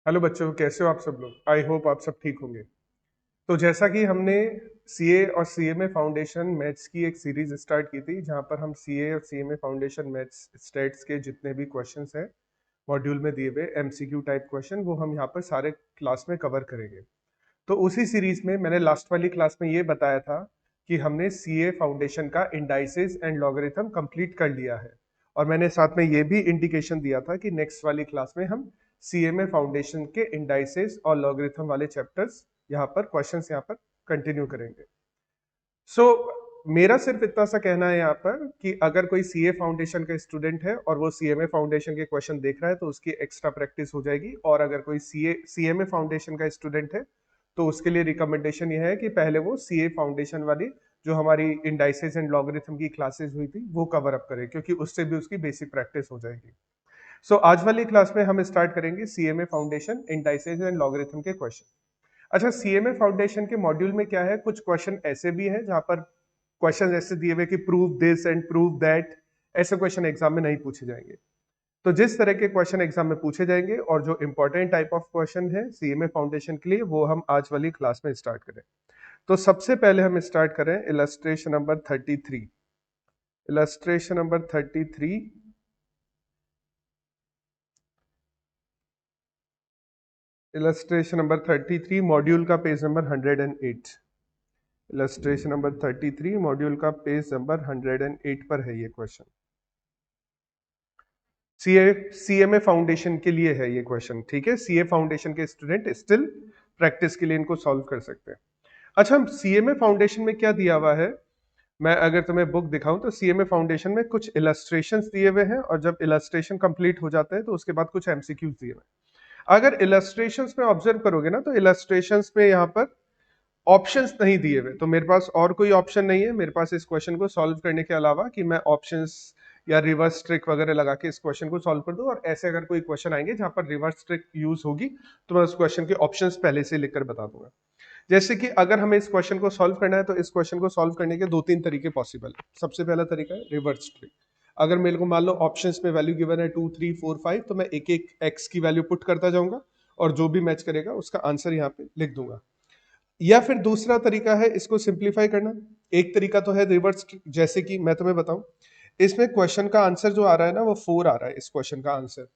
Hello बच्चों, कैसे हो आप सब लोग। आई होप आप सब ठीक होंगे। तो जैसा कि हमने सीए और सीए में फाउंडेशन मैथ्स की एक सीरीज स्टार्ट की थी, जहां पर हम सीए और सीए में फाउंडेशन मैथ्स स्टेट्स के जितने भी क्वेश्चंस हैं मॉड्यूल में दिए हुए एमसीक्यू टाइप क्वेश्चन, वो हम यहाँ पर सारे क्लास में कवर करेंगे। तो उसी सीरीज में मैंने लास्ट वाली क्लास में ये बताया था कि हमने सीए फाउंडेशन का इंडाइसेस एंड लॉगरिथम कंप्लीट कर लिया है, और मैंने साथ में ये भी इंडिकेशन दिया था कि नेक्स्ट वाली क्लास में हम सीए में फाउंडेशन के इंडाइसेस और लॉगरिथम वाले चैप्टर्स यहाँ पर क्वेश्चंस यहाँ पर कंटिन्यू करेंगे। सो मेरा सिर्फ इतना सा कहना है यहाँ पर कि अगर कोई सीए फाउंडेशन का स्टूडेंट है और वो सीएमए फाउंडेशन के क्वेश्चन देख रहा है तो उसकी एक्स्ट्रा प्रैक्टिस हो जाएगी, और अगर कोई सीएमए फाउंडेशन का स्टूडेंट है तो उसके लिए रिकमेंडेशन ये है कि पहले वो सीए फाउंडेशन वाली जो हमारी इंडाइसेस एंड लॉगरिथम की क्लासेस हुई थी वो कवर अप करे, क्योंकि उससे भी उसकी बेसिक प्रैक्टिस हो जाएगी। सो आज वाली क्लास में हम स्टार्ट करेंगे CMA foundation indices and logarithm के क्वेश्चन। अच्छा, सीएमए फाउंडेशन के मॉड्यूल में क्या है, कुछ क्वेश्चन ऐसे भी हैं जहां पर क्वेश्चन ऐसे दिए हुए कि prove this and prove that, ऐसे क्वेश्चन एग्जाम में नहीं पूछे जाएंगे। तो जिस तरह के क्वेश्चन एग्जाम में पूछे जाएंगे और जो इंपॉर्टेंट टाइप ऑफ क्वेश्चन है सीएमए फाउंडेशन के लिए, वो हम आज वाली क्लास में स्टार्ट करें। तो सबसे पहले हम स्टार्ट करें illustration number 33। Illustration number 33। Illustration number 33 module का page number 108। Illustration number 33 module का पेज नंबर 108 पर है ये क्वेश्चन। सीएमए फाउंडेशन के लिए है ये क्वेश्चन, ठीक है। सीए फाउंडेशन के स्टूडेंट स्टिल प्रैक्टिस के लिए इनको सॉल्व कर सकते हैं। अच्छा, हम सीएमए फाउंडेशन में क्या दिया हुआ है, मैं अगर तुम्हें बुक दिखाऊं तो सीएमए फाउंडेशन में कुछ इलस्ट्रेशंस दिए हुए हैं, और जब इलस्ट्रेशन कंप्लीट हो जाता है तो उसके बाद कुछ एमसीक्यूज दिए हुए हैं। अगर इलस्ट्रेशंस में ऑब्जर्व करोगे ना, तो इलस्ट्रेशंस में यहाँ पर ऑप्शंस नहीं दिए हुए, तो मेरे पास और कोई ऑप्शन नहीं है मेरे पास इस क्वेश्चन को सॉल्व करने के अलावा कि मैं ऑप्शंस या रिवर्स ट्रिक वगैरह लगा के इस क्वेश्चन को सॉल्व कर दूं। और ऐसे अगर कोई क्वेश्चन आएंगे जहां पर रिवर्स ट्रिक यूज होगी तो मैं उस क्वेश्चन के ऑप्शंस पहले से लिखकर बता दूंगा। जैसे कि अगर हमें इस क्वेश्चन को सॉल्व करना है तो इस क्वेश्चन को सॉल्व करने के दो तीन तरीके पॉसिबल है। सबसे पहला तरीका है रिवर्स ट्रिक। अगर मेरे को मान लो ऑप्शंस में वैल्यू गिवन है 2 3 4 5, तो मैं एक एक एक्स की वैल्यू पुट करता जाऊंगा और जो भी मैच करेगा उसका आंसर यहाँ पे लिख दूंगा। या फिर दूसरा तरीका है इसको सिंप्लीफाई करना। एक तरीका तो है रिवर्स, जैसे कि मैं तुम्हें बताऊं, इसमें क्वेश्चन का आंसर जो आ रहा है ना वो 4 आ रहा है इस क्वेश्चन का आंसर।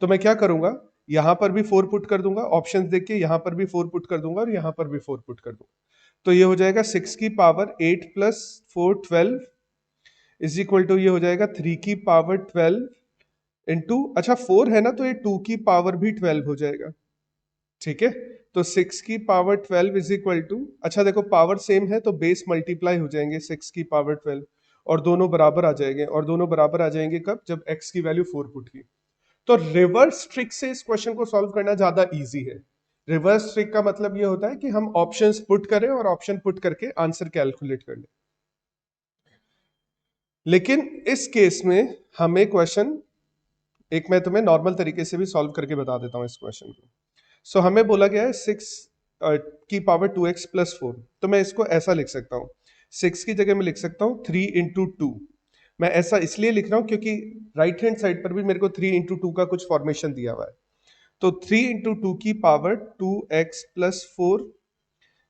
तो मैं क्या करूंगा, यहां पर भी 4 पुट कर दूंगा, ऑप्शंस देख के यहां पर भी 4 पुट कर दूंगा और यहां पर भी 4 पुट कर दूंगा। तो ये हो जाएगा 6 की power 8 plus 4 12 is equal to, ये हो जाएगा 3 की पावर 12 इंटू, अच्छा 4 है ना तो ये 2 की पावर भी 12 हो जाएगा, ठीक है। तो 6 की पावर 12 इज इक्वल टू, अच्छा देखो पावर सेम है तो बेस मल्टीप्लाई हो जाएंगे 6 की पावर 12, और दोनों बराबर आ जाएंगे, और दोनों बराबर आ जाएंगे कब, जब x की वैल्यू 4 पुट की। तो रिवर्स ट्रिक से इस क्वेश्चन को सॉल्व करना ज्यादा इजी है। रिवर्स ट्रिक का मतलब ये होता है कि हम ऑप्शंस पुट करें और ऑप्शन पुट करके आंसर कैलकुलेट कर लें। लेकिन इस केस में हमें क्वेश्चन, एक मैं तुम्हें नॉर्मल तरीके से भी सॉल्व करके बता देता हूं इस क्वेश्चन को। सो हमें बोला गया है 6 की पावर 2x प्लस 4, तो मैं इसको ऐसा लिख सकता हूँ, 6 की जगह मैं लिख सकता हूँ 3 इंटू 2। मैं ऐसा इसलिए लिख रहा हूँ क्योंकि राइट हैंड साइड पर भी मेरे को 3 इंटू 2 का कुछ फॉर्मेशन दिया हुआ है। तो 3 इंटू 2 की power 2x plus 4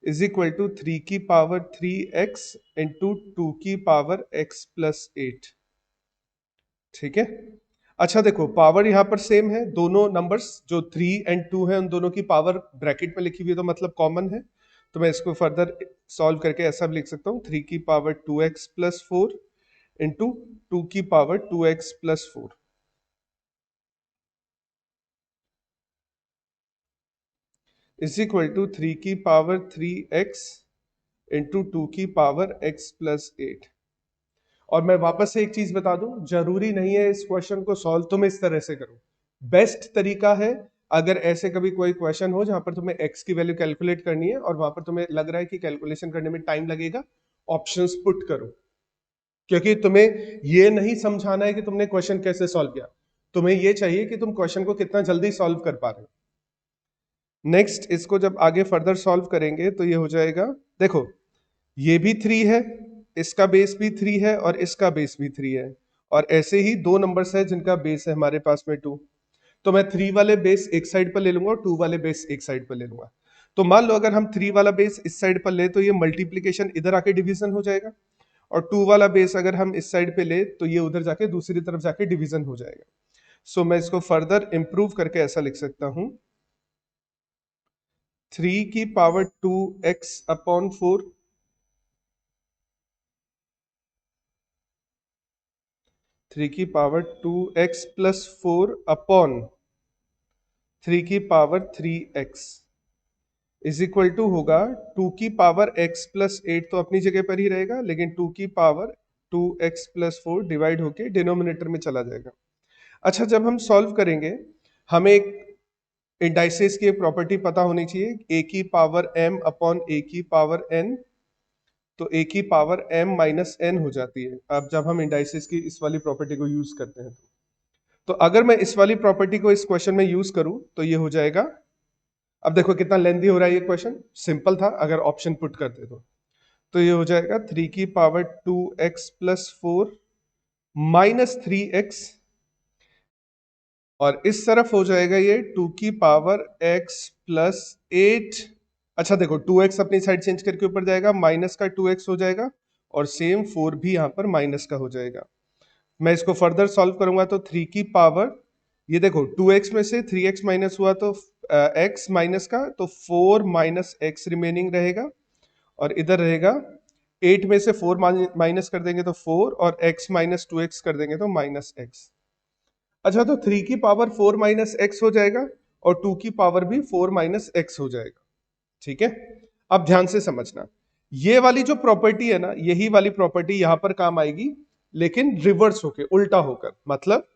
is equal to 3 की पावर 3x इंटू 2 की पावर x प्लस 8, ठीक है। अच्छा देखो पावर यहाँ पर सेम है, दोनों नंबर्स जो 3 एंड 2 है उन दोनों की पावर ब्रैकेट में लिखी हुई है तो मतलब कॉमन है। तो मैं इसको फर्दर सॉल्व करके ऐसा भी लिख सकता हूँ, 3 की पावर 2x प्लस 4 इंटू 2 की power 2x plus 4 is equal to 3 की पावर 3x इंटू 2 की पावर x प्लस 8। और मैं वापस से एक चीज बता दूं, जरूरी नहीं है इस क्वेश्चन को सॉल्व तुम इस तरह से करो। बेस्ट तरीका है, अगर ऐसे कभी कोई क्वेश्चन हो जहां पर तुम्हें x की वैल्यू कैलकुलेट करनी है और वहां पर तुम्हें लग रहा है कि कैलकुलेशन करने में टाइम लगेगा, ऑप्शंस पुट करो। क्योंकि तुम्हें ये नहीं समझाना है कि तुमने क्वेश्चन कैसे सॉल्व किया, तुम्हें ये चाहिए कि तुम क्वेश्चन को कितना जल्दी सॉल्व कर पा रहे हो। नेक्स्ट इसको जब आगे फर्दर सॉल्व करेंगे तो ये हो जाएगा, देखो ये भी 3 है, इसका बेस भी 3 है और इसका बेस भी 3 है, और ऐसे ही दो नंबर्स है जिनका बेस है हमारे पास में 2। तो मैं 3 वाले बेस एक साइड पर ले लूंगा और 2 वाले बेस एक साइड पर ले लूंगा। तो मान लो अगर हम 3 वाला बेस इस साइड पर ले तो ये मल्टीप्लीकेशन इधर आके डिवीजन हो जाएगा, और 2 वाला बेस अगर हम इस साइड पे ले तो ये उधर जाके दूसरी तरफ जाके डिवीजन हो जाएगा। सो मैं इसको फर्दर इंप्रूव करके ऐसा लिख सकता हूं, 3 की पावर 2x अपॉन 4, 3 की पावर 2x प्लस 4 अपॉन 3 की power 3x is equal to होगा 2 की पावर x प्लस 8 तो अपनी जगह पर ही रहेगा, लेकिन 2 की पावर 2x प्लस 4 डिवाइड होके डिनोमिनेटर में चला जाएगा। अच्छा, जब हम सॉल्व करेंगे हमें एक इंडाइसेस की एक प्रॉपर्टी पता होनी चाहिए, a की पावर m अपॉन a की पावर n, तो a की पावर m माइनस n हो जाती है। अब जब हम इंडाइसेस की इस वाली प्रॉपर्टी को यूज करते हैं तो अगर मैं इस वाली प्रॉपर्टी को इस क्वेश्चन में यूज करूं तो ये हो जाएगा, अब देखो कितना लेंथी हो रहा है ये क्वेश्चन, सिंपल था अगर ऑप्शन पुट करते तो ये हो जाएगा 3 की power 2x plus 4 minus 3x, और इस तरफ हो जाएगा ये 2 की पावर x प्लस 8। अच्छा देखो 2x अपनी साइड चेंज करके ऊपर जाएगा, माइनस का 2x हो जाएगा, और सेम 4 भी यहां पर माइनस का हो जाएगा। मैं इसको फर्दर सॉल्व करूंगा तो 3 की पावर, ये देखो 2x में से 3x माइनस हुआ तो x माइनस का, तो 4 माइनस x रिमेनिंग रहेगा, और इधर रहेगा 8 में से 4 माइनस कर देंगे तो 4, और x माइनस 2x कर देंगे तो माइनस x। अच्छा, तो 3 की पावर 4 माइनस x हो जाएगा, और 2 की पावर भी 4 माइनस x हो जाएगा। ठीक है, अब ध्यान से समझना, ये वाली जो प्रॉपर्टी है ना, यही वाली प्रॉपर्टी यहां पर काम आएगी, लेकिन रिवर्स होके, उल्टा होकर। मतलब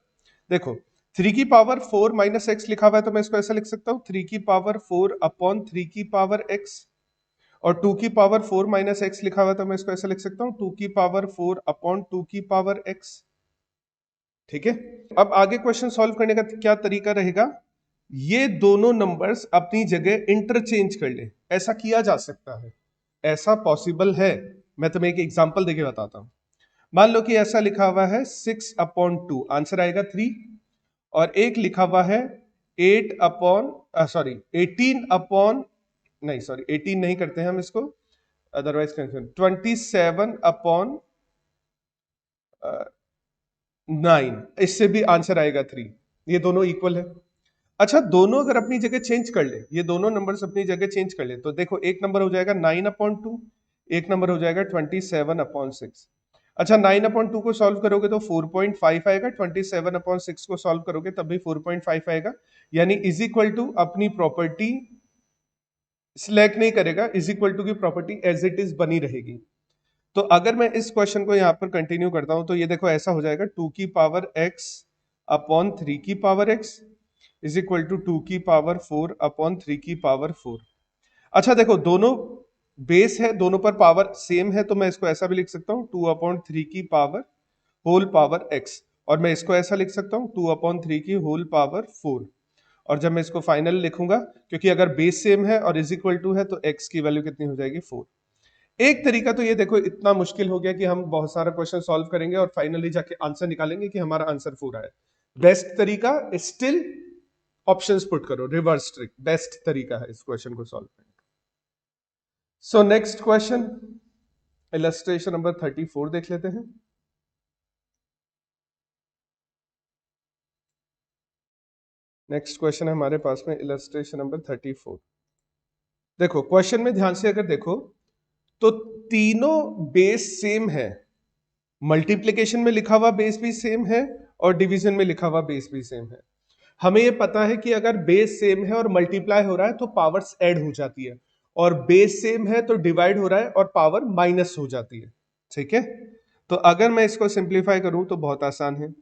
देखो 3 की पावर 4 माइनस एक्स लिखा हुआ है तो मैं इसको ऐसा लिख सकता हूं 3 की पावर 4 अपॉन 3 की पावर x, और 2 की पावर 4 माइनस एक्स लिखा हुआ है तो मैं इसको ऐसा लिख सकता हूं 2 की पावर 4 अपॉन 2 की पावर x। ठीक है, अब आगे क्वेश्चन सॉल्व करने का क्या तरीका रहेगा, ये दोनों नंबर्स अपनी जगह इंटरचेंज कर ले, ऐसा किया जा सकता है, ऐसा पॉसिबल है। मैं तुम्हें एक एग्जांपल देके बताता हूं। मान लो कि ऐसा लिखा हुआ है 6 अपॉन 2, आंसर आएगा 3, और एक लिखा हुआ है 8 अपॉन सॉरी 18 अपॉन, नहीं सॉरी 18 नहीं करते हैं हम इसको, अदरवाइज 27 अपॉन 9, इससे भी आंसर आएगा 3। ये दोनों इक्वल है। अच्छा, दोनों अगर अपनी जगह चेंज कर ले, ये दोनों नंबर्स अपनी जगह चेंज कर ले, तो देखो एक नंबर हो जाएगा 9 अपॉन 2, एक नंबर हो जाएगा 27 अपॉन 6। अच्छा, 9 अपॉन 2 को सॉल्व करोगे तो 4.5 आएगा, 27 अपॉन 6 को सॉल्व करोगे तब भी 4.5 आएगा, यानी इज इक्वल टू अपनी प्रॉपर्टी सिलेक्ट नहीं करेगा, इज इक्वल टू की प्रॉपर्टी एज इट इज बनी रहेगी। तो अगर मैं इस क्वेश्चन को यहां पर कंटिन्यू करता हूं तो ये देखो ऐसा हो जाएगा 2 की पावर x अपॉन 3 की power x is equal to 2 की पावर 4 अपॉन 3 की पावर 4। अच्छा देखो दोनों बेस है, दोनों पर पावर सेम है, तो मैं इसको ऐसा भी लिख सकता हूं 2 अपॉन 3 की पावर होल पावर x, और मैं इसको ऐसा लिख सकता हूं 2 अपॉन 3 की होल पावर 4। और जब मैं इसको फाइनल लिखूंगा, क्योंकि अगर बेस सेम है और इज इक्वल टू है तो x की वैल्यू कितनी हो जाएगी 4। एक तरीका तो ये देखो इतना मुश्किल हो गया कि हम बहुत सारा क्वेश्चन सॉल्व करेंगे और फाइनली जाके आंसर निकालेंगे कि हमारा आंसर पूरा है। बेस्ट तरीका स्टिल ऑप्शंस पुट करो, रिवर्स ट्रिक बेस्ट तरीका है इस क्वेश्चन को सॉल्व करने का। So next question, illustration number 34 देख लेते हैं। नेक्स्ट क्वेश्चन है हमारे पास में इलस्ट्रेशन नंबर 34। देखो क्वेश्चन में ध्यान से अगर देखो तो तीनों बेस सेम है, मल्टीप्लिकेशन में लिखा हुआ बेस भी सेम है और डिवीजन में लिखा हुआ बेस भी सेम है। हमें यह पता है कि अगर बेस सेम है और मल्टीप्लाई हो रहा है तो पावर्स ऐड हो जाती है, और बेस सेम है तो डिवाइड हो रहा है और पावर माइनस हो जाती है। ठीक है, तो अगर मैं इसको सिंप्लीफाई करूं तो बहुत आसान है,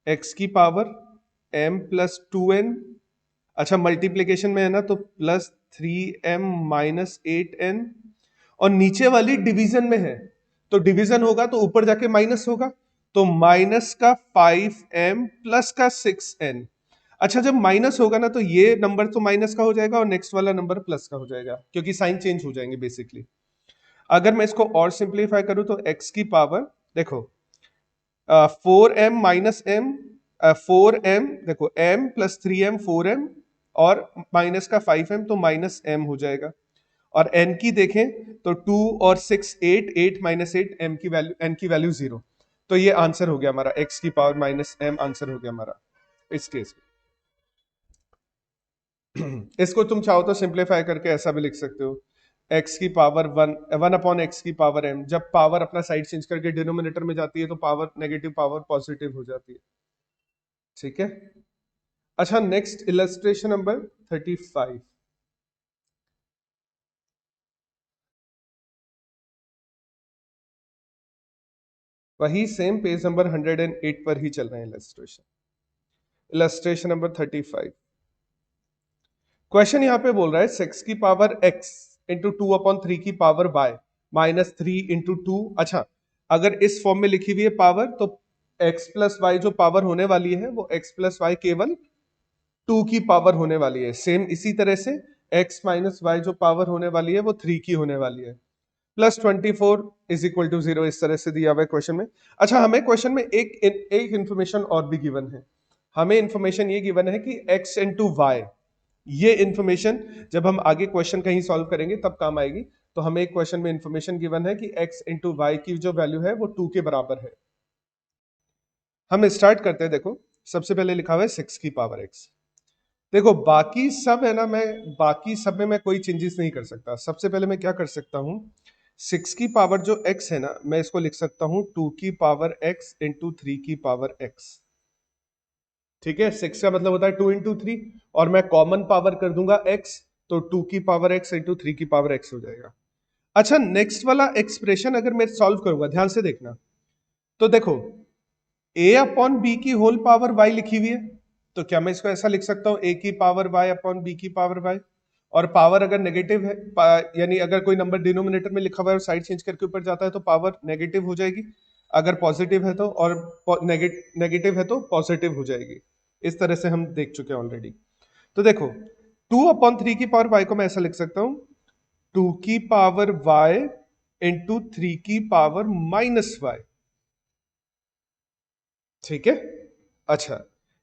x की पावर m प्लस 2n, अच्छा मल्टीप्लिकेशन में है ना तो प्लस 3m माइनस 8n, और नीचे वाली डिवीजन में है तो डिवीजन होगा तो ऊपर जाके माइनस होगा, तो माइनस का 5m प्लस का 6n। अच्छा जब माइनस होगा ना तो ये नंबर तो माइनस का हो जाएगा और नेक्स्ट वाला नंबर प्लस का हो जाएगा, क्योंकि साइन चेंज हो जाएंगे बेसिकली। अगर मैं इसको और सिंप्लीफाई करूं तो x की पावर देखो 4m माइनस m 4m, देखो m प्लस 3m 4m और माइनस का 5m तो माइनस m हो जाएगा। और n की देखें तो 2 और 6 8, 8 माइनस 8, m की वैल्यू n की वैल्यू 0। तो ये आंसर हो गया हमारा x की पावर माइनस m, आंसर हो गया हमारा इस केस में। इसको तुम चाहो तो सिंप्लीफाई करके ऐसा भी लिख सकते हो, x की पावर 1 अपॉन x की पावर m। जब पावर अपना साइड चेंज करके डिनोमिनेटर में जाती है तो पावर नेगेटिव पावर पॉजिटिव हो जाती है। ठीक है। अच्छा, नेक्स्ट इलस्ट्रेशन नंबर 35। वही सेम पेज नंबर 108 पर ही चल रहे हैं इलस्ट्रेशन। Illustration number 35। क्वेश्चन यहां पे बोल रहा है 6 की पावर x इंटू 2/3 की पावर y माइनस 3 इंटू 2। अच्छा, अगर इस फॉर्म में लिखी हुई है पावर तो x प्लस वाई जो पावर होने वाली है वो x प्लस वाई केवल 2 की पावर होने वाली है। सेम इसी तरह से x माइनस वाई जो पावर होने वाली है वो 3 की होने वाली है। प्लस 24 इज इक्वल टू 0, इस तरह से दिया हुआ है क्वेश्चन में। अच्छा, हमें क्वेश्चन में एक इंफॉर्मेशन और भी गिवन है। हमें इंफॉर्मेशन ये गिवन है कि x इंटू वाई, ये इंफॉर्मेशन जब हम आगे क्वेश्चन कहीं सॉल्व करेंगे तब काम आएगी। तो हमें एक क्वेश्चन में इंफॉर्मेशन गिवन है कि x इंटू वाई की जो वैल्यू है वो 2 के बराबर है। हम स्टार्ट करते हैं। देखो, सबसे पहले लिखा हुआ है 6 की पावर x। देखो, बाकी सब है ना, मैं बाकी सब में मैं कोई चेंजेस नहीं कर सकता। सबसे पहले मैं क्या कर सकता हूं, 6 की पावर जो x है ना, मैं इसको लिख सकता हूं 2 की पावर x इंटू 3 की पावर x। ठीक है, 6 का मतलब होता है 2 इंटू 3, और मैं कॉमन पावर कर दूंगा x, तो 2 की पावर x इंटू 3 की पावर x हो जाएगा। अच्छा, नेक्स्ट वाला एक्सप्रेशन अगर मैं सॉल्व करूंगा, ध्यान से देखना, तो देखो a अपॉन बी की होल पावर y लिखी हुई है, तो क्या मैं इसको ऐसा लिख सकता हूं a की पावर y अपॉन b की पावर y। और पावर अगर नेगेटिव है, यानी अगर कोई नंबर डिनोमिनेटर में लिखा हुआ है और साइड चेंज करके ऊपर जाता है तो पावर नेगेटिव हो जाएगी, अगर पॉजिटिव है तो, और नेगेटिव है तो पॉजिटिव हो जाएगी। इस तरह से हम देख चुके हैं ऑलरेडी। तो देखो, 2/3 की पावर y को मैं ऐसा लिख सकता हूं 2 की पावर y इंटू 3 की पावर माइनस y। ठीक है। अच्छा,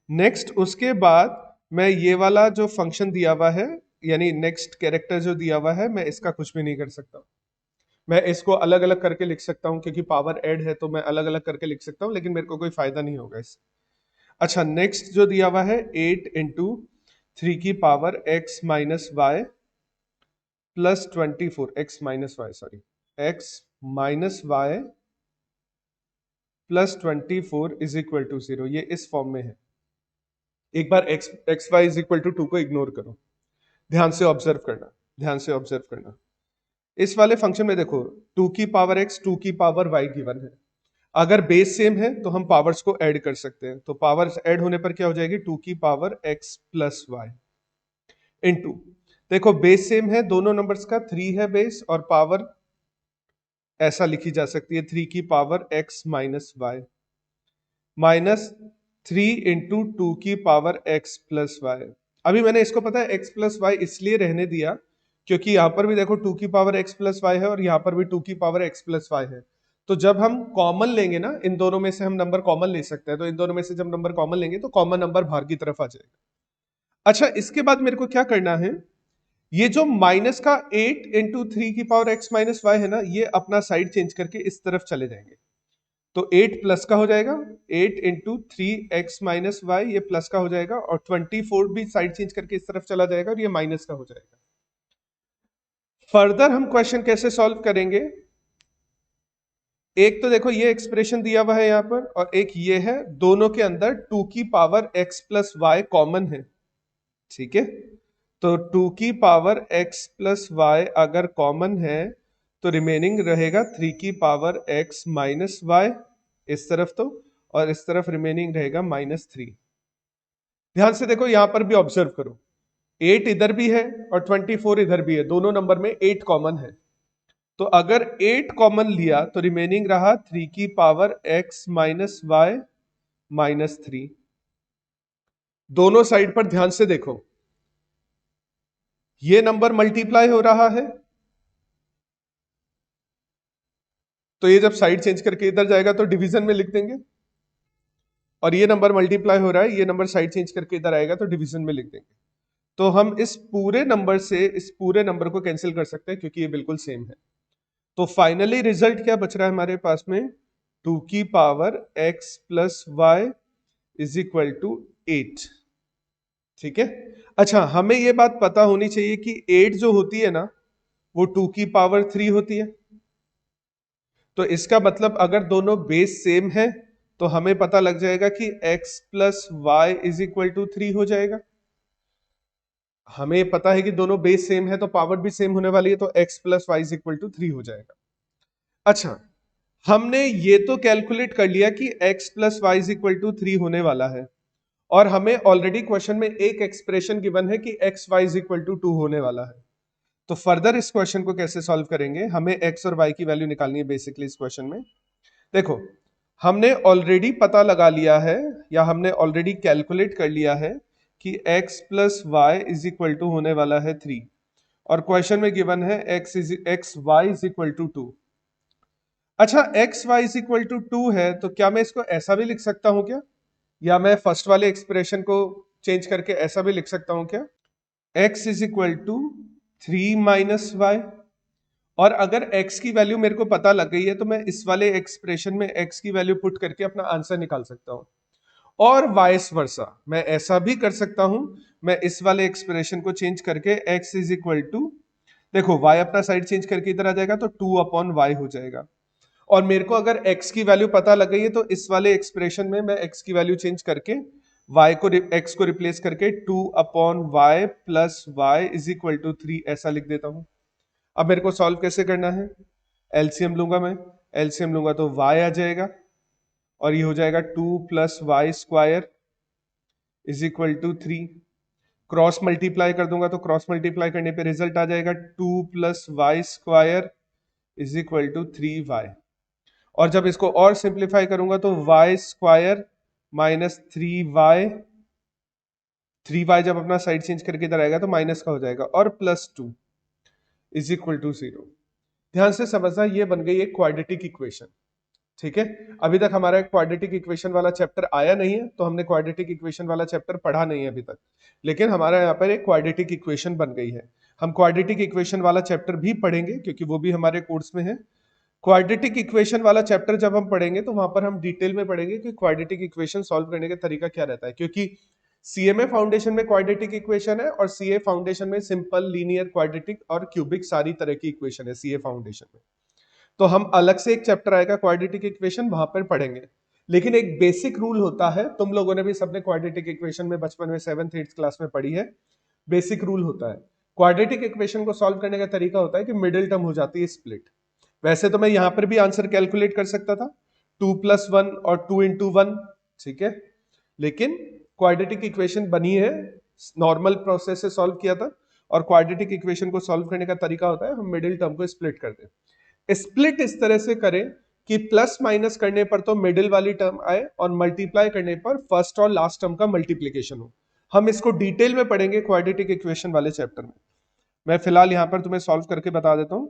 नेक्स्ट उसके बाद मैं ये वाला जो फंक्शन दिया हुआ है, यानी नेक्स्ट कैरेक्टर जो दिया हुआ है, मैं इसका कुछ भी नहीं कर सकता। मैं इसको अलग अलग करके लिख सकता हूं क्योंकि पावर ऐड है, तो मैं अलग अलग करके लिख सकता हूं, लेकिन मेरे को कोई फायदा नहीं होगा इससे। अच्छा, नेक्स्ट जो दिया हुआ है 8 इंटू 3 की power x minus y plus 24, x minus y, sorry, x minus y plus 24 is equal to 0, ये इस फॉर्म में है। एक बार x y is equal to 2 को इग्नोर करो, ध्यान से ऑब्जर्व करना, ध्यान से ऑब्जर्व करना। इस वाले फंक्शन में देखो 2 की पावर x 2 की पावर y गिवन है। अगर बेस सेम है तो हम पावर्स को ऐड कर सकते हैं, तो पावर्स ऐड होने पर क्या हो जाएगी 2 की power x plus y into, देखो बेस सेम है दोनों नंबर्स का, 3 है बेस, और पावर ऐसा लिखी जा सकती है 3 की power x minus y minus 3 into 2 की पावर x प्लस वाई। अभी मैंने इसको पता है x प्लस वाई इसलिए रहने दिया क्योंकि यहां पर भी देखो 2 की पावर x प्लस वाई है और यहां पर भी 2 की पावर x प्लस वाई है। तो जब हम कॉमन लेंगे ना, इन दोनों में से हम नंबर कॉमन ले सकते हैं, तो इन दोनों में से जब नंबर कॉमन लेंगे तो कॉमन नंबर बाहर की तरफ आ जाएगा। अच्छा, इसके बाद मेरे को क्या करना है, ये जो माइनस का 8 इंटू 3 की पावर x माइनस वाई है ना, ये अपना साइड चेंज करके इस तरफ चले जाएंगे, तो 8 प्लस का हो जाएगा, 8 इंटू 3x माइनस वाई, ये प्लस का हो जाएगा, और 24 भी साइड चेंज करके इस तरफ चला जाएगा और ये माइनस का हो जाएगा। फर्दर हम क्वेश्चन कैसे सॉल्व करेंगे, एक तो देखो ये एक्सप्रेशन दिया हुआ है यहां पर, और एक ये है, दोनों के अंदर 2 की power x plus y common है। ठीक है, तो 2 की पावर x प्लस वाई अगर कॉमन है तो रिमेनिंग रहेगा 3 की पावर x माइनस वाई इस तरफ, तो और इस तरफ रिमेनिंग रहेगा -3। ध्यान से देखो, यहां पर भी ऑब्जर्व करो, 8 इधर भी है और 24 इधर भी है, दोनों नंबर में 8 कॉमन है। तो अगर 8 कॉमन लिया तो रिमेनिंग रहा 3 की power x minus y minus 3। दोनों साइड पर ध्यान से देखो, ये नंबर मल्टीप्लाई हो रहा है, तो ये जब साइड चेंज करके इधर जाएगा तो डिवीजन में लिख देंगे। और ये नंबर मल्टीप्लाई हो रहा है, ये नंबर साइड चेंज करके इधर आएगा तो डिवीजन में लिख देंगे। तो हम इस पूरे नंबर से इस पूरे नंबर को कैंसिल कर सकते हैं क्योंकि ये बिल्कुल सेम है। तो फाइनली रिजल्ट क्या बच रहा है हमारे पास में, 2 की power x plus y is equal to 8। ठीक है। अच्छा, हमें ये बात पता होनी चाहिए कि 8 जो होती है ना वो 2 की पावर 3 होती है। तो इसका मतलब अगर दोनों बेस सेम है तो हमें पता लग जाएगा कि x plus y is equal to 3 हो जाएगा। हमें पता है कि दोनों बेस सेम है तो पावर भी सेम होने वाली है, तो x plus y is equal to 3 हो जाएगा। अच्छा, हमने ये तो कैलकुलेट कर लिया कि x plus y is equal to 3 होने वाला है, और हमें ऑलरेडी क्वेश्चन में एक एक्सप्रेशन गिवन है कि x y is equal to 2 होने वाला है। तो फर्दर इस क्वेश्चन को कैसे सॉल्व करेंगे, हमें x और y की वैल्यू निकालनी है बेसिकली इस क्वेश्चन में। देखो, हमने ऑलरेडी पता लगा लिया है या हमने ऑलरेडी कैलकुलेट कर लिया है कि x plus y is equal to होने वाला है 3, और क्वेश्चन में गिवन है x y is equal to 2। अच्छा, x y is equal to 2 है तो क्या मैं इसको ऐसा भी लिख सकता हूं क्या, या मैं फर्स्ट वाले एक्सप्रेशन को चेंज करके ऐसा भी लिख सकता हूं क्या, x is equal to 3 minus y. और अगर x की वैल्यू मेरे को पता लग गई है तो मैं इस वाले एक्सप्रेशन में x की वैल्यू पुट करके अपना आंसर निकाल सकता हूं। और वाइस वर्सा मैं ऐसा भी कर सकता हूं, मैं इस वाले एक्सप्रेशन को चेंज करके x इज इक्वल टू, देखो y अपना साइड चेंज करके इधर आ जाएगा तो 2 अपॉन वाई हो जाएगा। और मेरे को अगर x की वैल्यू पता लग गई है तो इस वाले एक्सप्रेशन में मैं x की वैल्यू चेंज करके y को x को रिप्लेस करके 2 upon y plus y is equal to 3 ऐसा लिख देता हूं। अब मेरे को सॉल्व कैसे करना है, एलसीएम लूंगा मैं, एलसीएम लूंगा तो y आ जाएगा और ये हो जाएगा 2 plus y square is equal to 3। Cross multiply कर दूंगा तो क्रॉस मल्टीप्लाई करने पे रिजल्ट आ जाएगा 2 plus y square is equal to 3y। और जब इसको और सिंप्लीफाई करूंगा तो वाई स्क्वायर माइनस 3y जब अपना साइड चेंज करके इधर आएगा तो माइनस का हो जाएगा, और प्लस 2 इज इक्वल टू 0। ध्यान से समझना, ये बन गई एक क्वाड्रेटिक इक्वेशन। ठीक है, अभी तक हमारा एक क्वाड्रेटिक इक्वेशन वाला चैप्टर आया नहीं है तो हमने क्वाड्रेटिक इक्वेशन वाला चैप्टर पढ़ा नहीं है अभी तक, लेकिन हमारा यहाँ पर एक क्वाड्रेटिक इक्वेशन बन गई है। हम क्वाड्रेटिक इक्वेशन वाला चैप्टर भी पढ़ेंगे क्योंकि वो भी हमारे कोर्स में है। क्वाड्रेटिक इक्वेशन वाला चैप्टर जब हम पढ़ेंगे तो वहां पर हम डिटेल में पढ़ेंगे कि क्वाड्रेटिक इक्वेशन सॉल्व करने का तरीका क्या रहता है, क्योंकि सीएमए फाउंडेशन में क्वाड्रेटिक इक्वेशन है और सीए फाउंडेशन में सिंपल, लीनियर, क्वाड्रेटिक और क्यूबिक सारी तरह की इक्वेशन है सीए फाउंडेशन में। तो हम अलग से एक चैप्टर आएगा क्वाड्रेटिक इक्वेशन, वहां पर पढ़ेंगे। लेकिन एक बेसिक रूल होता है, तुम लोगों ने भी सबने क्वाड्रेटिक इक्वेशन में बचपन में 7th 8th क्लास में पढ़ी है। बेसिक रूल होता है, क्वाड्रेटिक इक्वेशन को सॉल्व करने का तरीका होता है कि मिडिल टर्म हो जाती है स्प्लिट। वैसे तो मैं यहां पर भी आंसर कैलकुलेट कर सकता था 2 प्लस 1 और 2 इंटू 1, ठीक है, लेकिन क्वाड्रेटिक इक्वेशन बनी है, नॉर्मल प्रोसेस से सॉल्व किया था। और क्वाड्रेटिक इक्वेशन को सॉल्व करने का तरीका होता है हम मिडिल टर्म को स्प्लिट कर दें। स्प्लिट इस तरह से करें कि प्लस माइनस करने पर तो मिडिल वाली टर्म आए और मल्टीप्लाई करने पर फर्स्ट और लास्ट टर्म का मल्टीप्लीकेशन हो। हम इसको डिटेल में पढ़ेंगे क्वाड्रेटिक इक्वेशन वाले चैप्टर में। मैं फिलहाल यहां पर तुम्हें सॉल्व करके बता देता हूं।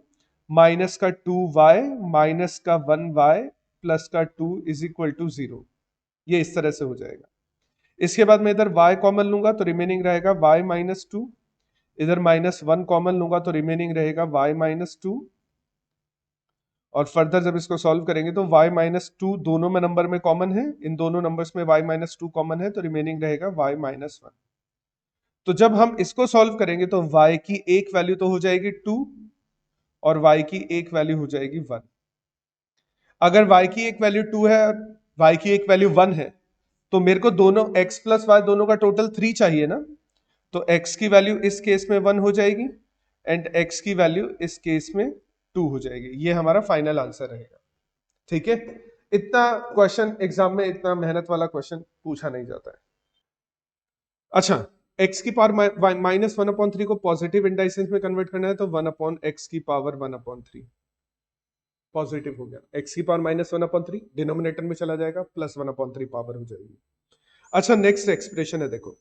माइनस का 2y माइनस का 1y प्लस का 2 इज इक्वल टू 0, ये इस तरह से हो जाएगा। इसके बाद मैं इधर y कॉमन लूंगा तो रिमेनिंग रहेगा y माइनस 2, इधर माइनस 1 कॉमन लूंगा तो रिमेनिंग रहेगा y माइनस 2, और फर्दर जब इसको सॉल्व करेंगे तो y माइनस 2 दोनों में नंबर में कॉमन है, इन दोनों नंबर्स में y माइनस 2 कॉमन है तो रिमेनिंग रहेगा y माइनस 1। तो जब हम इसको सॉल्व करेंगे तो y की एक वैल्यू तो हो जाएगी 2 और y की एक वैल्यू हो जाएगी 1। अगर y की एक वैल्यू 2 है और y की एक वैल्यू 1 है तो मेरे को दोनों x प्लस y दोनों का टोटल 3 चाहिए ना, तो x की वैल्यू इस केस में 1 हो जाएगी एंड x की वैल्यू इस केस में 2 हो जाएगी। ये हमारा फाइनल आंसर रहेगा। ठीक है, इतना क्वेश्चन एग्जाम में, इतना मेहनत वाला क्वेश्चन पूछा नहीं जाता है। अच्छा, x की पावर माइनस 1/3 को पॉजिटिव इंडाइसेस में कन्वर्ट करना है तो 1/x की पावर 1/3 पॉजिटिव हो गया। x की पावर माइनस 1/3 डिनोमिनेटर में चला जाएगा, प्लस 1/3 पावर हो जाएगी। अच्छा, नेक्स्ट एक्सप्रेशन है, देखो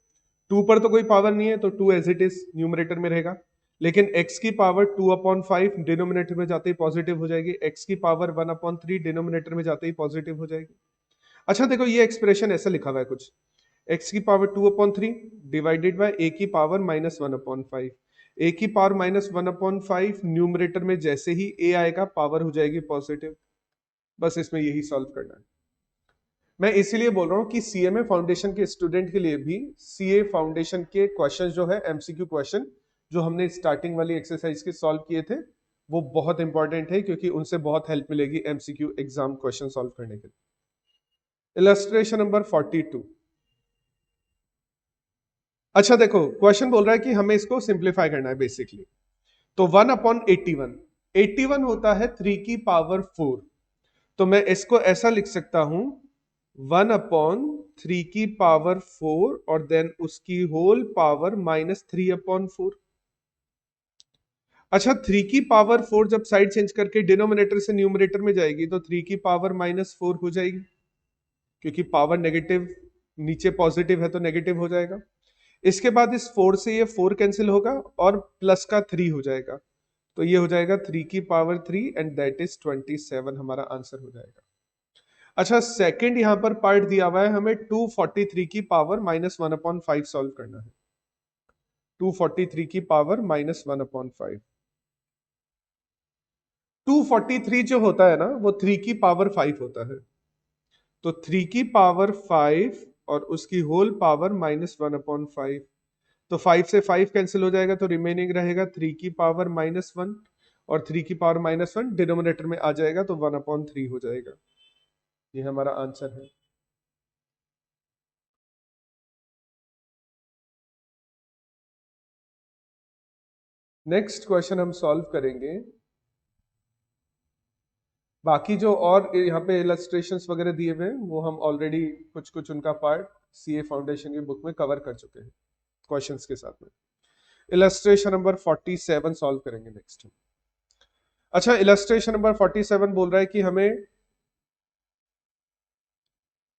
2 पर तो कोई पावर नहीं है तो 2 एज इट इज न्यूमरेटर में रहेगा, लेकिन x की पावर 2/5 डिनोमिनेटर में जाते ही पॉजिटिव हो जाएगी, x की पावर 1/3 डिनोमिनेटर में जाते ही पॉजिटिव हो जाएगी। अच्छा देखो ये एक्सप्रेशन ऐसा लिखा हुआ है कुछ, x की पावर 2/3 डिवाइडेड बाय a की पावर -1/5। a की पावर -1/5 न्यूमरेटर में जैसे ही a आएगा पावर हो जाएगी पॉजिटिव। बस इसमें यही सॉल्व करना है। मैं इसीलिए बोल रहा हूँ कि सीएमए फाउंडेशन के स्टूडेंट के लिए भी सीए फाउंडेशन के क्वेश्चन जो है एमसीक्यू क्वेश्चन जो हमने स्टार्टिंग वाली एक्सरसाइज के सॉल्व किए थे वो बहुत इंपॉर्टेंट है, क्योंकि उनसे बहुत हेल्प मिलेगी एमसीक्यू एग्जाम क्वेश्चन सॉल्व करने के लिए। Illustration number 42। अच्छा देखो क्वेश्चन बोल रहा है कि हमें इसको सिंप्लीफाई करना है बेसिकली। तो 1/81, 81 होता है 3 की पावर 4। तो मैं इसको ऐसा लिख सकता हूं 1/3 की पावर 4 और देन उसकी होल पावर -3/4। अच्छा 3 की पावर 4 जब साइड चेंज करके डिनोमिनेटर से न्यूमरेटर में जाएगी तो 3 की पावर -4 हो जाएगी, क्योंकि पावर नेगेटिव नीचे पॉजिटिव है तो नेगेटिव हो जाएगा। इसके बाद इस 4 से ये 4 कैंसिल होगा और प्लस का 3 हो जाएगा, तो ये हो जाएगा 3 की पावर 3 एंड दैट इज 27 हमारा आंसर हो जाएगा। अच्छा सेकंड यहां पर पार्ट दिया हुआ है, हमें 243 की पावर -1/5 सॉल्व करना है। 243 की पावर -1/5। 243 जो होता है ना वो 3 की पावर 5 होता है, तो 3 की पावर 5 और उसकी होल पावर -1/5। तो 5 से 5 कैंसिल हो जाएगा तो रिमेनिंग रहेगा 3 की पावर -1 और 3 की पावर -1 डिनोमिनेटर में आ जाएगा तो 1/3 हो जाएगा। ये हमारा आंसर है। नेक्स्ट क्वेश्चन हम सॉल्व करेंगे। बाकी जो और यहाँ पे इलस्ट्रेशंस वगैरह दिए हुए हैं वो हम ऑलरेडी कुछ कुछ उनका पार्ट सीए फाउंडेशन की बुक में कवर कर चुके हैं क्वेश्चंस के साथ में। इलस्ट्रेशन नंबर 47 सॉल्व करेंगे नेक्स्ट। अच्छा इलस्ट्रेशन नंबर 47 बोल रहा है कि हमें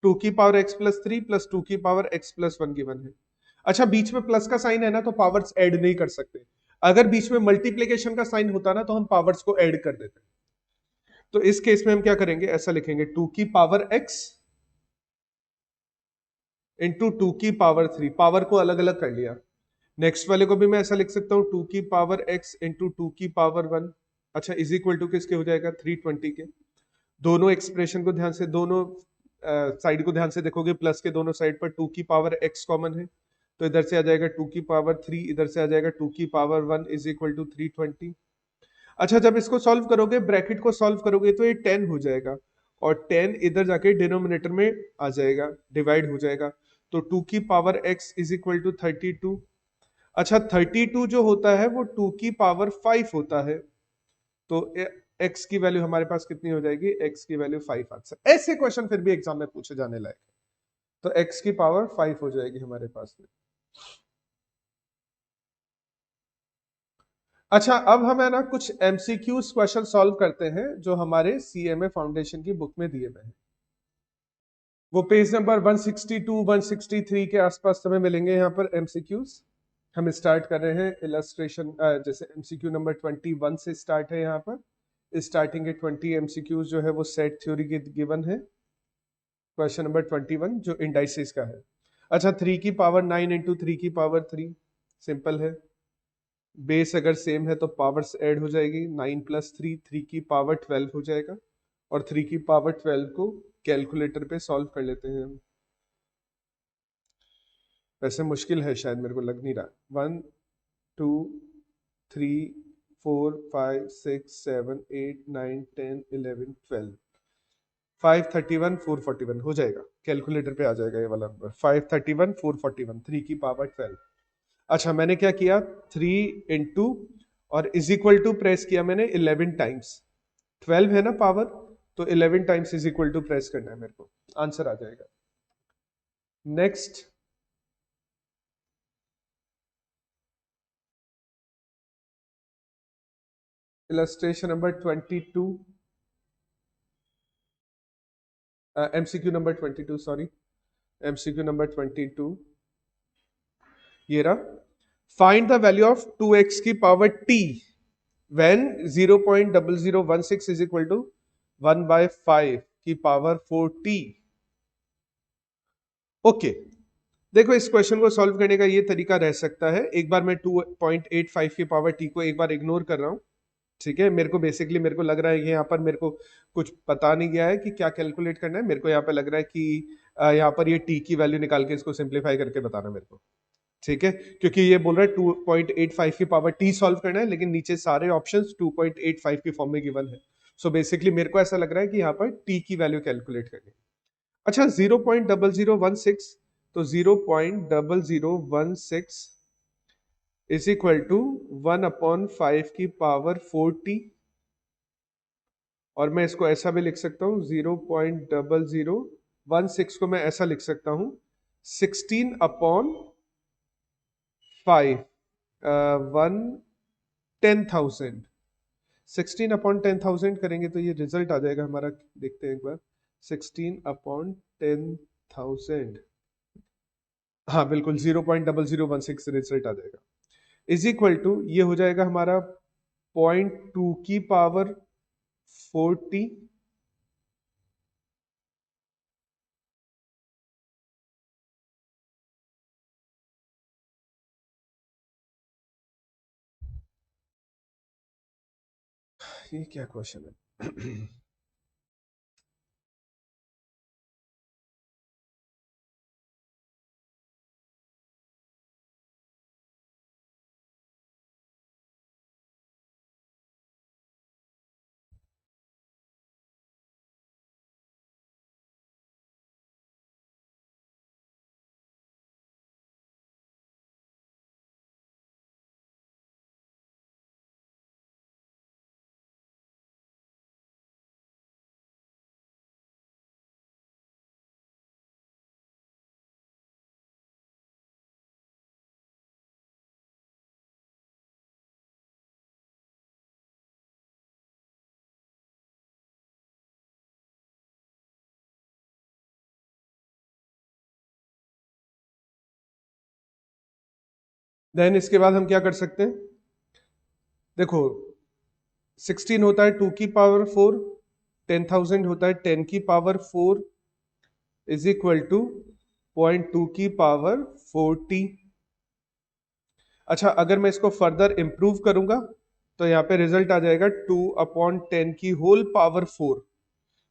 2 की पावर x प्लस 3 प्लस 2 की पावर x प्लस 1 गिवन है। अच्छा बीच में प्लस का साइन है ना तो पावर्स ऐड नहीं कर सकते। अगर बीच में मल्टीप्लीकेशन का साइन होता ना तो हम पावर्स को ऐड कर देते। तो इस केस में हम क्या करेंगे, ऐसा लिखेंगे 2 की पावर x इंटू 2 की पावर 3, पावर को अलग अलग कर लिया। नेक्स्ट वाले को भी मैं ऐसा लिख सकता हूँ 2 की पावर x इंटू 2 की पावर 1। अच्छा इज इक्वल टू किसके हो जाएगा 320 के। दोनों एक्सप्रेशन को ध्यान से, दोनों साइड को ध्यान से देखोगे, प्लस के दोनों साइड पर 2 की पावर x कॉमन है, तो इधर से आ जाएगा 2 की पावर 3, इधर से आ जाएगा 2 की पावर 1 इज इक्वल टू 320। अच्छा जब इसको सॉल्व करोगे ब्रैकेट को सॉल्व करोगे तो ये 10 हो जाएगा और 10 इधर जाके डिनोमिनेटर में आ जाएगा, डिवाइड हो जाएगा, तो 2 की power x is equal to 32। अच्छा 32 जो होता है वो 2 की पावर 5 होता है, तो x की वैल्यू हमारे पास कितनी हो जाएगी, x की वैल्यू 5 आंसर। ऐसे क्वेश्चन फिर भी एग्जाम में पूछे जाने लायक, तो x की पावर 5 हो जाएगी हमारे पास में। अच्छा अब हम है ना कुछ एमसीक्यूज क्वेश्चन सॉल्व करते हैं जो हमारे सीएमए फाउंडेशन की बुक में दिए गए हैं। वो पेज नंबर 162 163 के आसपास हमें मिलेंगे यहाँ पर एमसीक्यूज। हम स्टार्ट कर रहे हैं इलस्ट्रेशन, जैसे एमसीक्यू नंबर 21 से स्टार्ट है यहाँ पर। स्टार्टिंग के 20 एमसीक्यूज जो है वो सेट थ्योरी के गिवन है। क्वेश्चन नंबर 21 जो इंडाइसिस का है। अच्छा 3 की पावर 9 इंटू 3 की पावर 3 सिंपल है। बेस अगर सेम है तो पावर्स ऐड हो जाएगी, 9 प्लस 3 3 की पावर 12 हो जाएगा और 3 की पावर 12 को कैलकुलेटर पे सॉल्व कर लेते हैं हम। वैसे मुश्किल है शायद, मेरे को लग नहीं रहा। 1 2 3 4 5 6 7 8 9 10 11 12 531 441 हो जाएगा, कैलकुलेटर पे आ जाएगा ये वाला नंबर 531 441 3 की पावर 12। अच्छा मैंने क्या किया 3 इंटू और इज इक्वल टू प्रेस किया मैंने 11 टाइम्स, 12 है ना पावर, तो 11 times is equal to press करना है मेरे को, आंसर आ जाएगा। Next illustration number 22, MCQ number 22 sorry, MCQ number 22 ये रहा। Find the value of 2x की power t when 0.0016 is equal to 1/5 की पावर 4t। ओके, देखो इस क्वेश्चन को सॉल्व करने का ये तरीका रह सकता है। एक बार मैं 2.85 की पावर टी को एक बार इग्नोर कर रहा हूँ, ठीक है। मेरे को बेसिकली मेरे को लग रहा है कि यहाँ पर मेरे को कुछ पता नहीं गया है कि क्या कैलकुलेट करना है। मेरे को यहाँ पर लग रहा है कि यहाँ पर ये टी की वैल्यू निकाल के इसको सिंप्लीफाई करके बताना मेरे को, ठीक है। क्योंकि ये बोल रहा है 2.85 की पावर टी सॉल्व करना है, लेकिन नीचे सारे ऑप्शंस 2.85 की फॉर्म में गिवन है। सो बेसिकली मेरे को ऐसा लग रहा है कि यहाँ पर टी की वैल्यू कैलकुलेट करनी है। अच्छा, 0.0016, तो 0.0016 इज इक्वल टू 1/5 की पावर 4t, और मैं इसको ऐसा भी लिख सकता हूँ 0.0016 को मैं ऐसा लिख सकता हूँ 16/5 10,000। 16/10,000 करेंगे तो ये रिजल्ट आ जाएगा हमारा, देखते हैं एक बार। 16/10,000, हाँ बिल्कुल 0.0016 रिजल्ट आ जाएगा, इज इक्वल टू ये हो जाएगा हमारा 0.2 की पावर 40, ये क्या क्वेश्चन है? देन इसके बाद हम क्या कर सकते हैं? देखो 16 होता है 2 की पावर 4, 10,000 होता है 10 की पावर 4 इज इक्वल टू 0.2 की पावर 40। अच्छा, अगर मैं इसको फर्दर इंप्रूव करूंगा तो यहाँ पे रिजल्ट आ जाएगा 2/10 की होल पावर 4,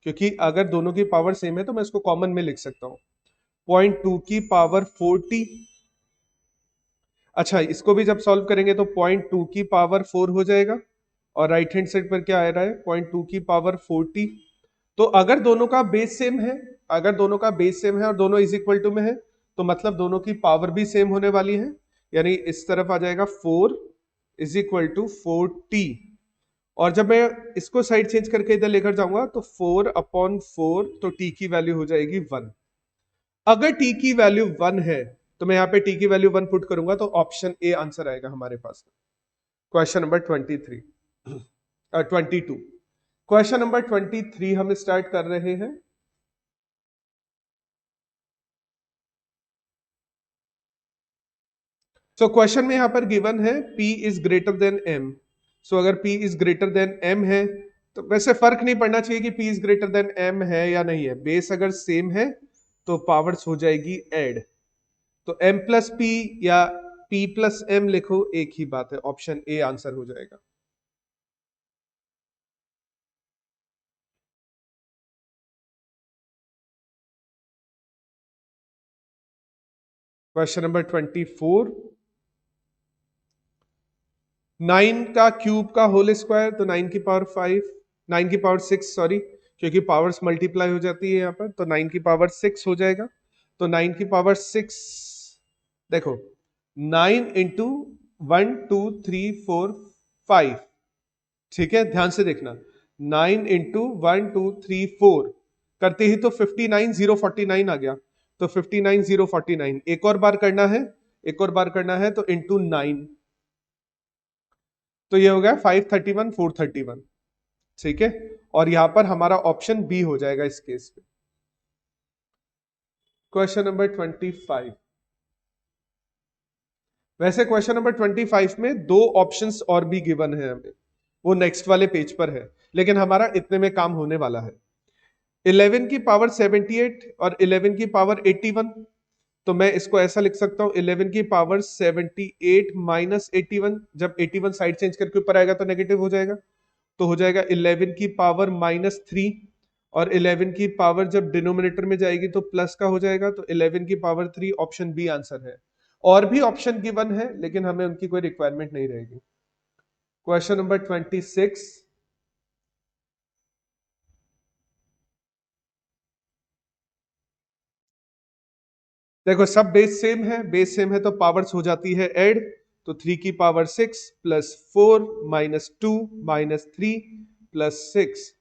क्योंकि अगर दोनों की पावर सेम है तो मैं इसको कॉमन में लिख सकता हूँ 0.2 की पावर 40। अच्छा, इसको भी जब सॉल्व करेंगे तो 0.2 की पावर 4 हो जाएगा, और राइट हैंड साइड पर क्या आ रहा है 0.2 की पावर 40। तो अगर दोनों का बेस सेम है, अगर दोनों का बेस सेम है और दोनों इज इक्वल टू में है, तो मतलब दोनों की पावर भी सेम होने वाली है। यानी इस तरफ आ जाएगा 4 इज इक्वल टू 4t, और जब मैं इसको साइड चेंज करके इधर लेकर जाऊंगा तो 4/4, तो t की वैल्यू हो जाएगी 1। अगर t की वैल्यू 1 है तो मैं यहाँ पे t की वैल्यू 1 पुट करूंगा तो ऑप्शन ए आंसर आएगा हमारे पास। क्वेश्चन नंबर 23 22, क्वेश्चन नंबर 23 हम स्टार्ट कर रहे हैं। सो क्वेश्चन में यहां पर गिवन है P is greater than M। सो अगर P is greater than M है तो वैसे फर्क नहीं पड़ना चाहिए कि P is greater than M है या नहीं है, बेस अगर सेम है तो पावर्स हो जाएगी ऐड। तो M प्लस P या P प्लस M लिखो, एक ही बात है, ऑप्शन ए आंसर हो जाएगा। क्वेश्चन नंबर 24, 9 का क्यूब का होल स्क्वायर, तो 9 की पावर 5, 9 की पावर 6 सॉरी, क्योंकि पावर्स मल्टीप्लाई हो जाती है यहाँ पर, तो 9 की पावर 6 हो जाएगा। तो 9 की पावर 6, देखो 9 इंटू 1 2 3 4 5, ठीक है, ध्यान से देखना, 9 इंटू 1 2 3 4 करते ही तो 59,049 आ गया। तो 59,049 एक और बार करना है, एक और बार करना है तो इंटू 9, तो ये हो गया 531 431, ठीक है। और यहां पर हमारा ऑप्शन बी हो जाएगा इस केस में। क्वेश्चन नंबर 25, वैसे क्वेश्चन नंबर 25 में दो ऑप्शंस और भी गिवन है हमें, वो नेक्स्ट वाले पेज पर है, लेकिन हमारा इतने में काम होने वाला है। 11 की पावर 78 और 11 की पावर 81, तो मैं इसको ऐसा लिख सकता हूं 11 की पावर 78 माइनस 81, जब 81 साइड चेंज करके ऊपर आएगा तो नेगेटिव हो जाएगा, तो हो जाएगा 11 की पावर -3, और 11 की पावर जब डिनोमिनेटर में जाएगी तो प्लस का हो जाएगा, तो 11 की पावर 3 ऑप्शन बी आंसर है। और भी ऑप्शन गिवन है लेकिन हमें उनकी कोई रिक्वायरमेंट नहीं रहेगी। क्वेश्चन नंबर 26, देखो सब बेस सेम है, बेस सेम है तो पावर्स हो जाती है ऐड, तो 3 की power 6 plus 4 minus 2 minus 3 plus 6,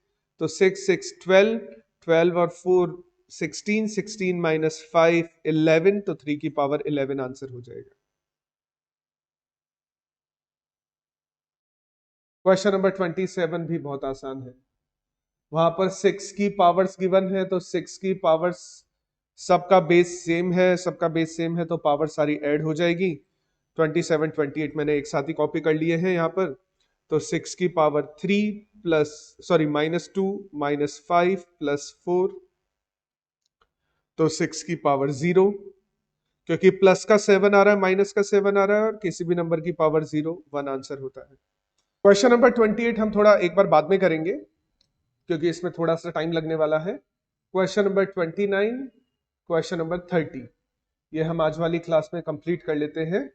तो 6 6 12, 12 और 4 16, 16 माइनस 5 11, तो 3 की पावर 11 आंसर हो जाएगा। क्वेश्चन नंबर 27 भी बहुत आसान है, वहां पर 6 की पावर्स गिवन है, तो 6 की पावर्स सबका बेस सेम है, सबका बेस सेम है तो पावर सारी ऐड हो जाएगी। 27 28 मैंने एक साथ ही कॉपी कर लिए हैं यहाँ पर, तो 6 की पावर 3 प्लस सॉरी -2 -5 प्लस 4, तो 6 की पावर 0, क्योंकि प्लस का 7 आ रहा है माइनस का 7 आ रहा है, और किसी भी नंबर की पावर 0 1 आंसर होता है। क्वेश्चन नंबर 28 हम थोड़ा एक बार बाद में करेंगे क्योंकि इसमें थोड़ा सा टाइम लगने वाला है। क्वेश्चन नंबर 29, क्वेश्चन नंबर 30, ये हम आज वाली क्लास में कंप्लीट कर लेते हैं।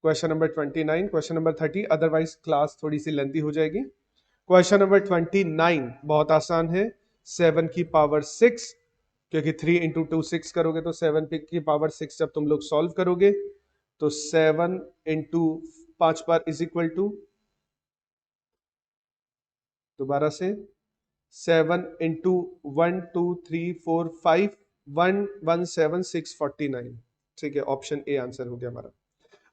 Question number 29, question number 30, otherwise class थोड़ी सी लेंथी हो जाएगी। क्वेश्चन नंबर 29 बहुत आसान है, 7 की पावर 6, क्योंकि 3 इंटू 2 6 करोगे तो 7 की पावर 6 जब तुम लोग सॉल्व करोगे तो 7 इंटू 5 बार इज इक्वल टू, दोबारा से 7 इंटू 1 2 3 4 5 1 1 7 6 49, ठीक है, ऑप्शन ए आंसर हो गया हमारा।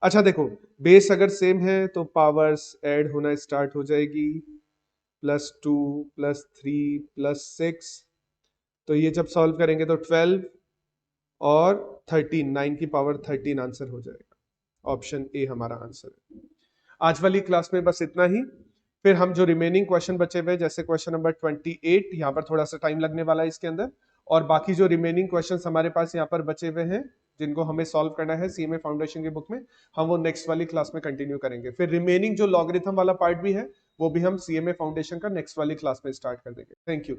अच्छा देखो, बेस अगर सेम है तो पावर्स ऐड होना स्टार्ट हो जाएगी, +2 +3 +6, तो ये जब सॉल्व करेंगे तो 12 और 13, 9 की पावर 13 आंसर हो जाएगा, ऑप्शन ए हमारा आंसर है। आज वाली क्लास में बस इतना ही, फिर हम जो रिमेनिंग क्वेश्चन बचे हुए जैसे क्वेश्चन नंबर 28, यहाँ पर थोड़ा सा टाइम लगने वाला है इसके अंदर, और बाकी जो रिमेनिंग क्वेश्चंस हमारे पास यहाँ पर बचे हुए हैं जिनको हमें सॉल्व करना है सीएमए फाउंडेशन की बुक में, हम वो नेक्स्ट वाली क्लास में कंटिन्यू करेंगे। फिर रिमेनिंग जो लॉगरिथम वाला पार्ट भी है वो भी हम सीएमए फाउंडेशन का नेक्स्ट वाली क्लास में स्टार्ट कर देंगे। Thank you.